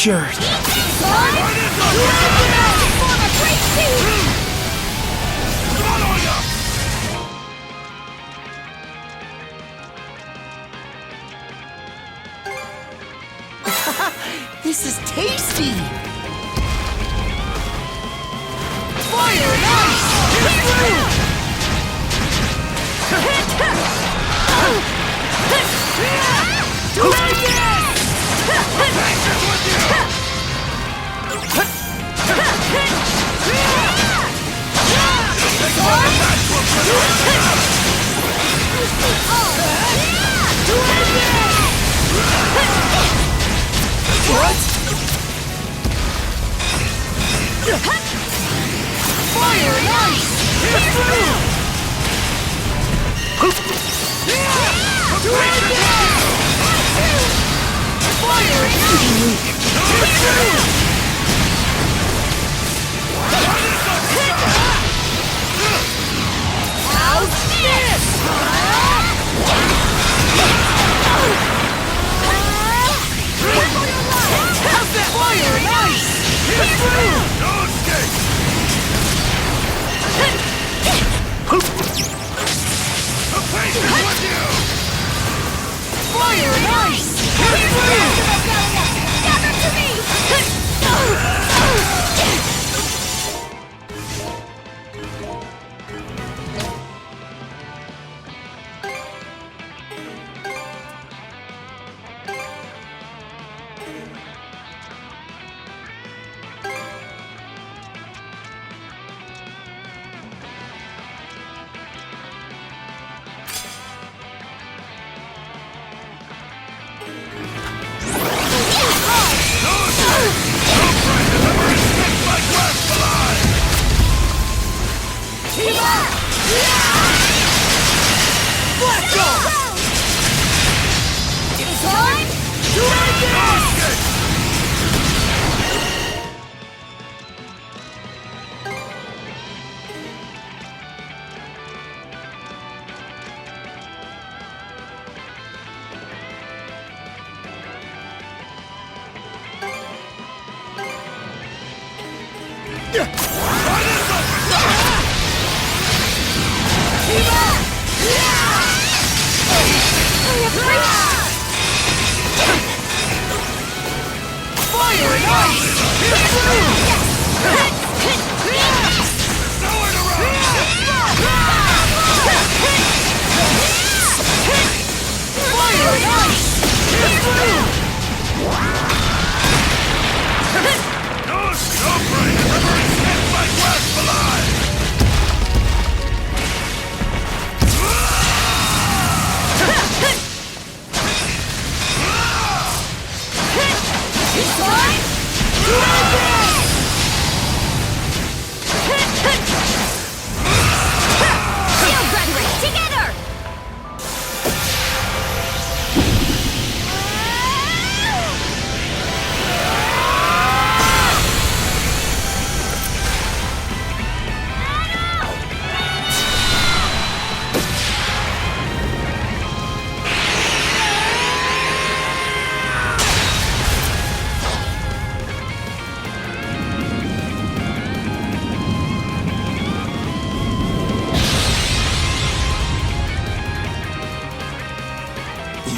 captured! This is tasty! Fire and ice! Get through! What? Fire and ice! Get through! Fire and ice! Get through! How's this? How's that? Fire and ice! Get through! No escape! The pace is with you! Fire and ice! Get through! Gather to me!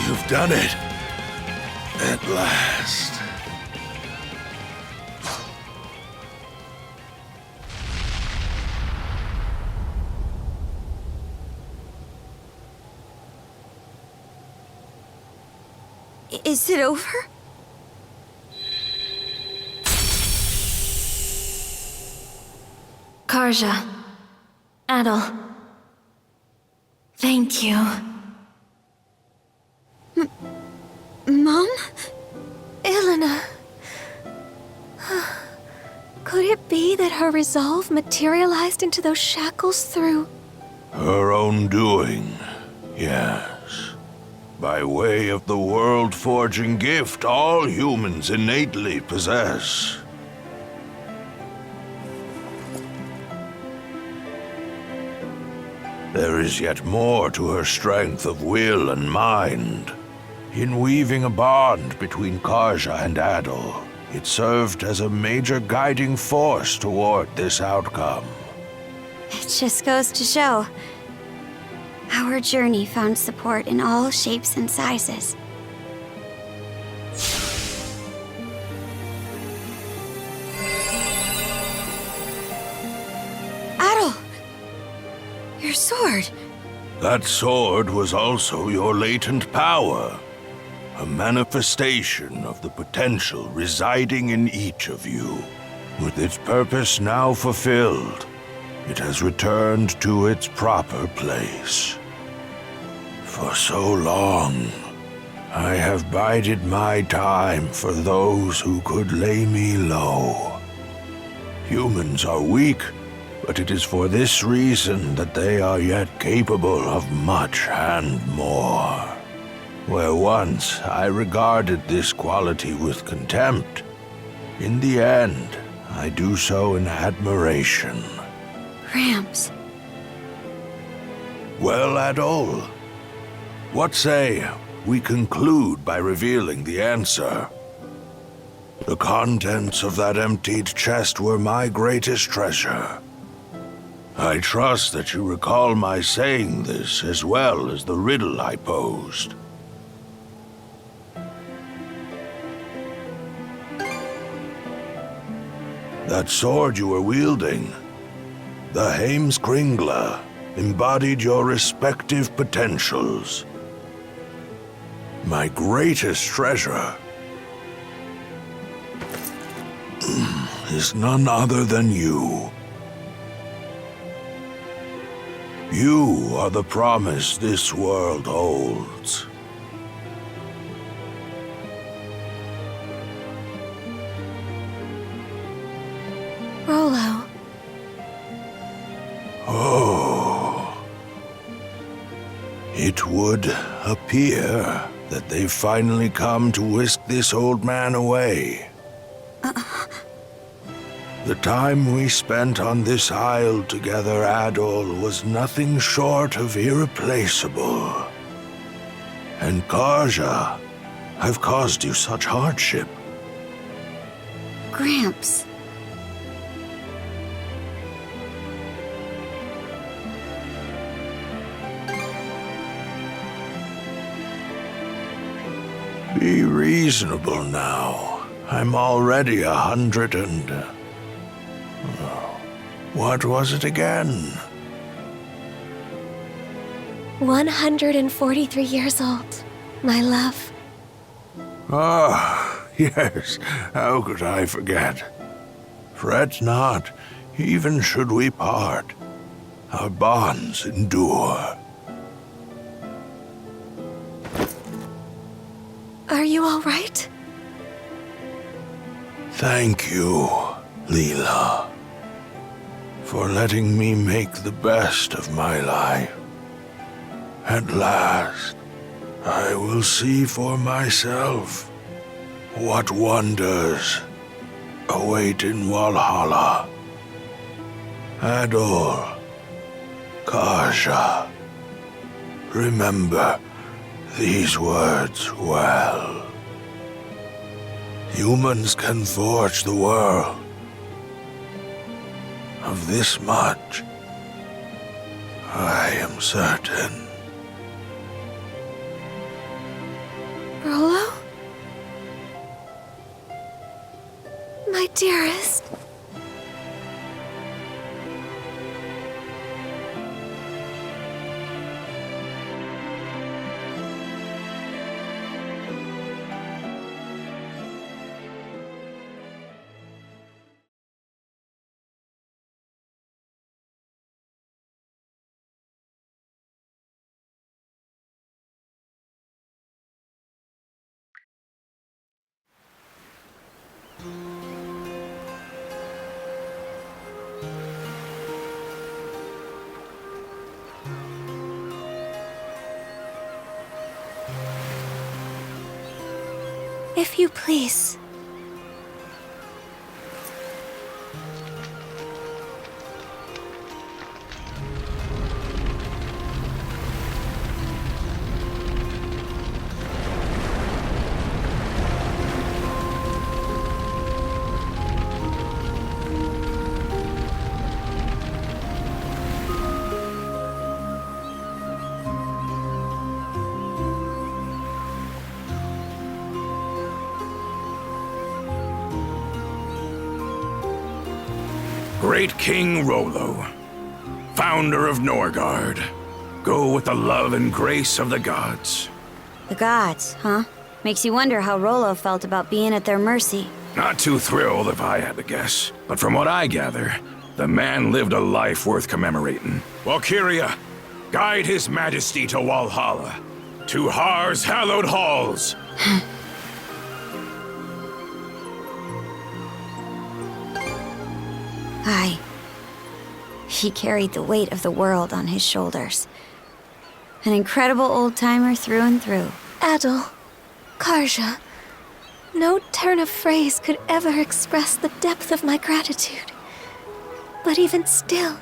You've done it. At last. Is it over? Karja. Adel. Thank you. Mom? Elena. Could it be that her resolve materialized into those shackles through... Her own doing, yes. By way of the world-forging gift all humans innately possess. There is yet more to her strength of will and mind. In weaving a bond between Karja and Adel, it served as a major guiding force toward this outcome. It just goes to show. Our journey found support in all shapes and sizes. Adol! Your sword! That sword was also your latent power, a manifestation of the potential residing in each of you. With its purpose now fulfilled, it has returned to its proper place. For so long, I have bided my time for those who could lay me low. Humans are weak, but it is for this reason that they are yet capable of much and more. Where once I regarded this quality with contempt, in the end, I do so in admiration. Gramps. Well, Adol, what say we conclude by revealing the answer? The contents of that emptied chest were my greatest treasure. I trust that you recall my saying this as well as the riddle I posed. That sword you were wielding, the Heimskringla, embodied your respective potentials. My greatest treasure is none other than you. You are the promise this world holds. Rollo. Oh. It would appear that they've finally come to whisk this old man away. The time we spent on this isle together, Adol, was nothing short of irreplaceable. And Karja, I've caused you such hardship. Gramps. Be reasonable now. I'm already 100 and... what was it again? 143 years old, my love. Ah, yes. How could I forget? Fret not, even should we part. Our bonds endure. Are you all right? Thank you, Leela, for letting me make the best of my life. At last, I will see for myself what wonders await in Valhalla. Adol, Karja, remember these words well. Humans can forge the world. Of this much, I am certain. Rollo? My dearest. If you please. Great King Rollo, founder of Norgard. Go with the love and grace of the gods. The gods, huh? Makes you wonder how Rollo felt about being at their mercy. Not too thrilled if I had to guess, but from what I gather, the man lived a life worth commemorating. Valkyria, guide his majesty to Walhalla, to Har's hallowed halls. Aye. He carried the weight of the world on his shoulders. An incredible old-timer through and through. Adol, Karja, no turn of phrase could ever express the depth of my gratitude. But even still,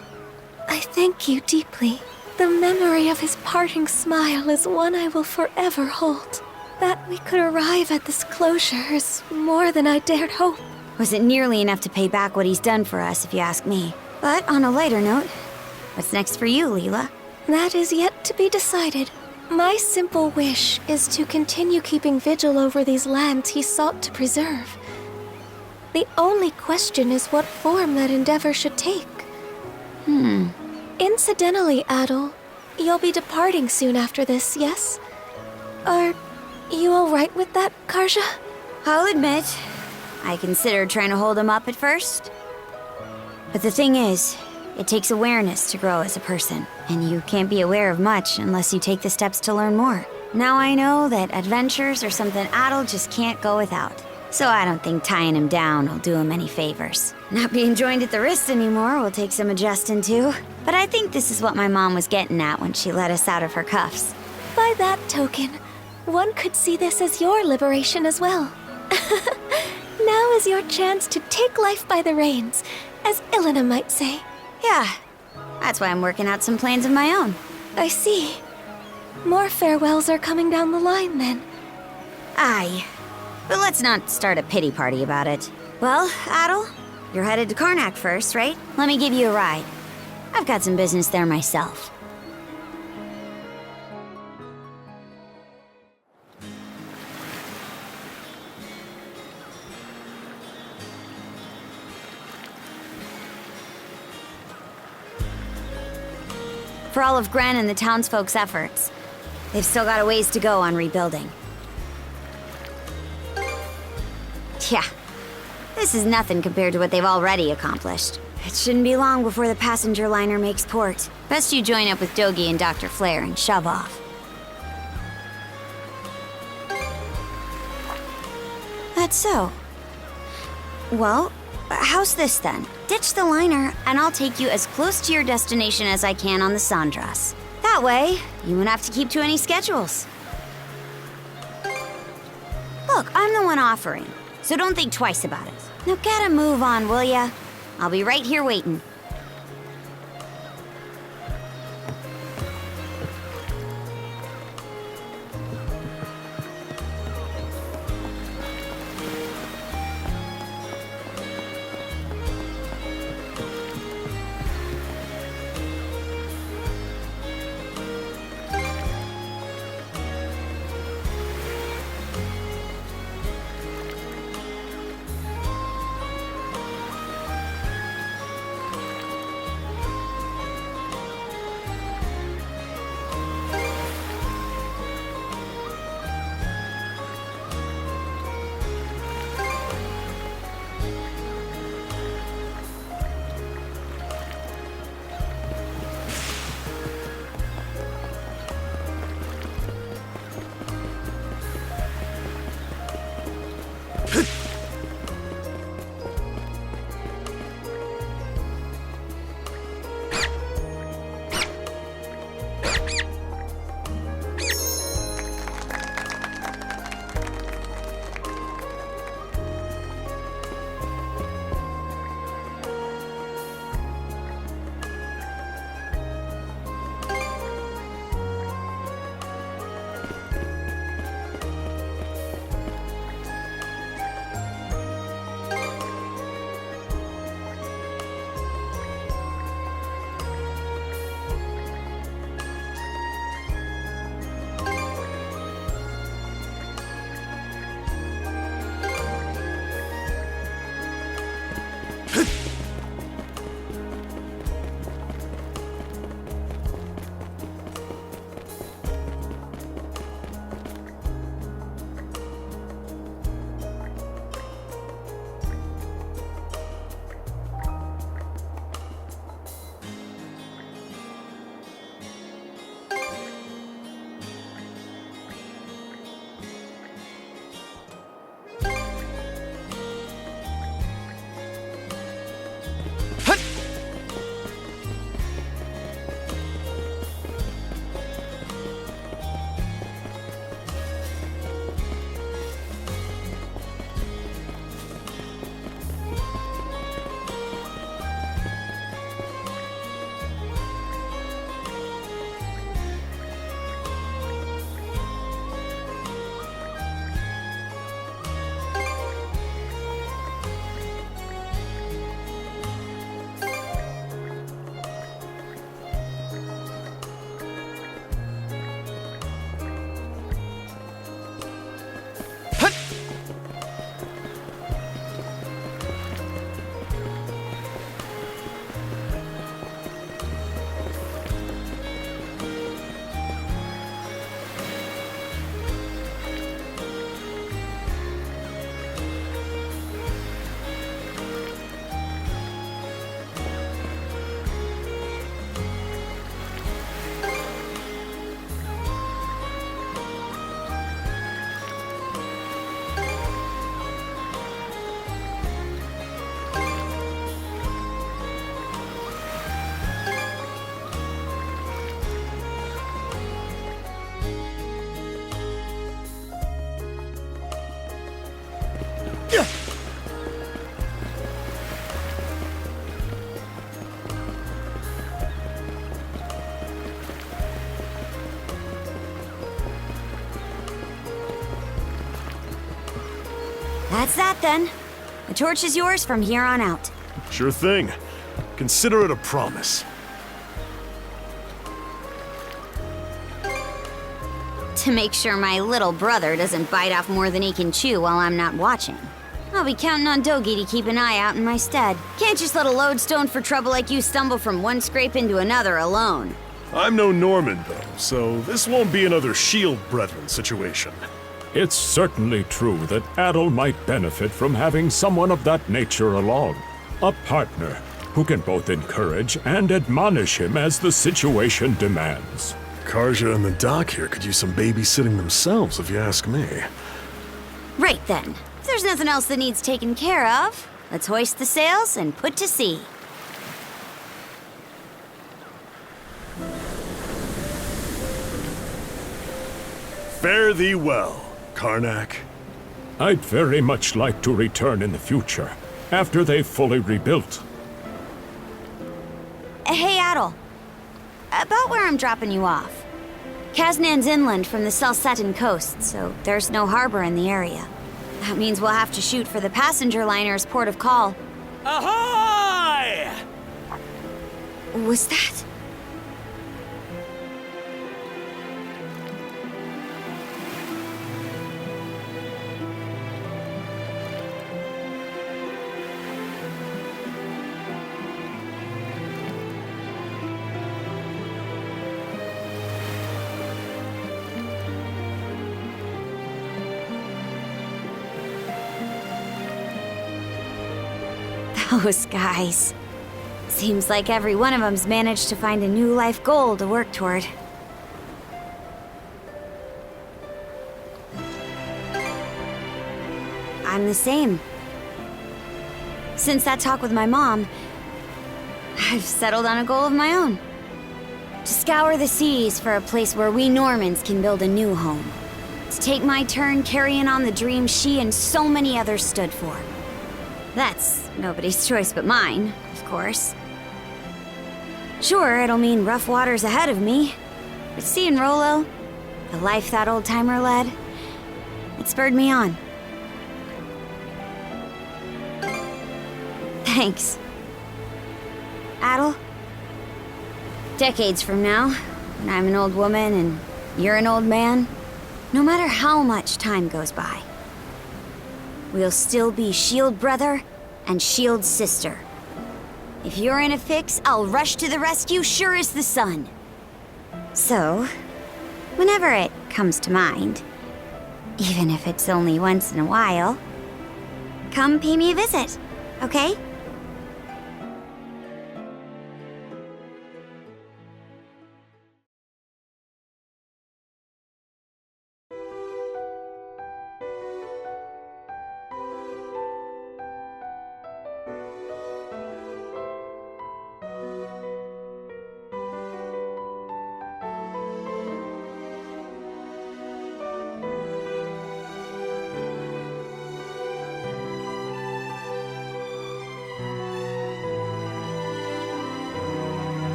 I thank you deeply. The memory of his parting smile is one I will forever hold. That we could arrive at this closure is more than I dared hope. Wasn't nearly enough to pay back what he's done for us, if you ask me. But on a lighter note, what's next for you, Leela? That is yet to be decided. My simple wish is to continue keeping vigil over these lands he sought to preserve. The only question is what form that endeavor should take. Incidentally, Adol, you'll be departing soon after this, yes? Are you alright with that, Karja? I'll admit, I considered trying to hold him up at first. But the thing is, it takes awareness to grow as a person, and you can't be aware of much unless you take the steps to learn more. Now I know that adventures are something Adol just can't go without. So I don't think tying him down will do him any favors. Not being joined at the wrist anymore will take some adjusting to. But I think this is what my mom was getting at when she let us out of her cuffs. By that token, one could see this as your liberation as well. Now is your chance to take life by the reins, as Ilena might say. Yeah, that's why I'm working out some plans of my own. I see. More farewells are coming down the line, then. Aye. But let's not start a pity party about it. Well, Adol, you're headed to Karnak first, right? Let me give you a ride. I've got some business there myself. For all of Gren and the townsfolk's efforts, they've still got a ways to go on rebuilding. Yeah, this is nothing compared to what they've already accomplished. It shouldn't be long before the passenger liner makes port. Best you join up with Dogi and Dr. Flare and shove off. That's so. Well, how's this then? Ditch the liner, and I'll take you as close to your destination as I can on the Sandras. That way, you won't have to keep to any schedules. Look, I'm the one offering, so don't think twice about it. Now get a move on, will ya? I'll be right here waiting. That's that then. The torch is yours from here on out. Sure thing. Consider it a promise. To make sure my little brother doesn't bite off more than he can chew while I'm not watching. I'll be counting on Dogi to keep an eye out in my stead. Can't just let a lodestone for trouble like you stumble from one scrape into another alone. I'm no Norman, though, so this won't be another Shield Brethren situation. It's certainly true that Adol might benefit from having someone of that nature along. A partner who can both encourage and admonish him as the situation demands. Karja and the doc here could use some babysitting themselves, if you ask me. Right then. If there's nothing else that needs taken care of, let's hoist the sails and put to sea. Fare thee well, Karnak. I'd very much like to return in the future, after they've fully rebuilt. Hey, Adol. About where I'm dropping you off. Kaznan's inland from the Selsetan coast, so there's no harbor in the area. That means we'll have to shoot for the passenger liner's port of call. Ahoy! Was that? Those guys. Seems like every one of them's managed to find a new life goal to work toward. I'm the same. Since that talk with my mom, I've settled on a goal of my own. To scour the seas for a place where we Normans can build a new home. To take my turn carrying on the dream she and so many others stood for. That's nobody's choice but mine, of course. Sure, it'll mean rough waters ahead of me, but seeing Rolo, the life that old-timer led, it spurred me on. Thanks. Adol? Decades from now, when I'm an old woman and you're an old man, no matter how much time goes by, we'll still be Shield brother and Shield sister. If you're in a fix, I'll rush to the rescue sure as the sun. So, whenever it comes to mind, even if it's only once in a while, come pay me a visit, okay?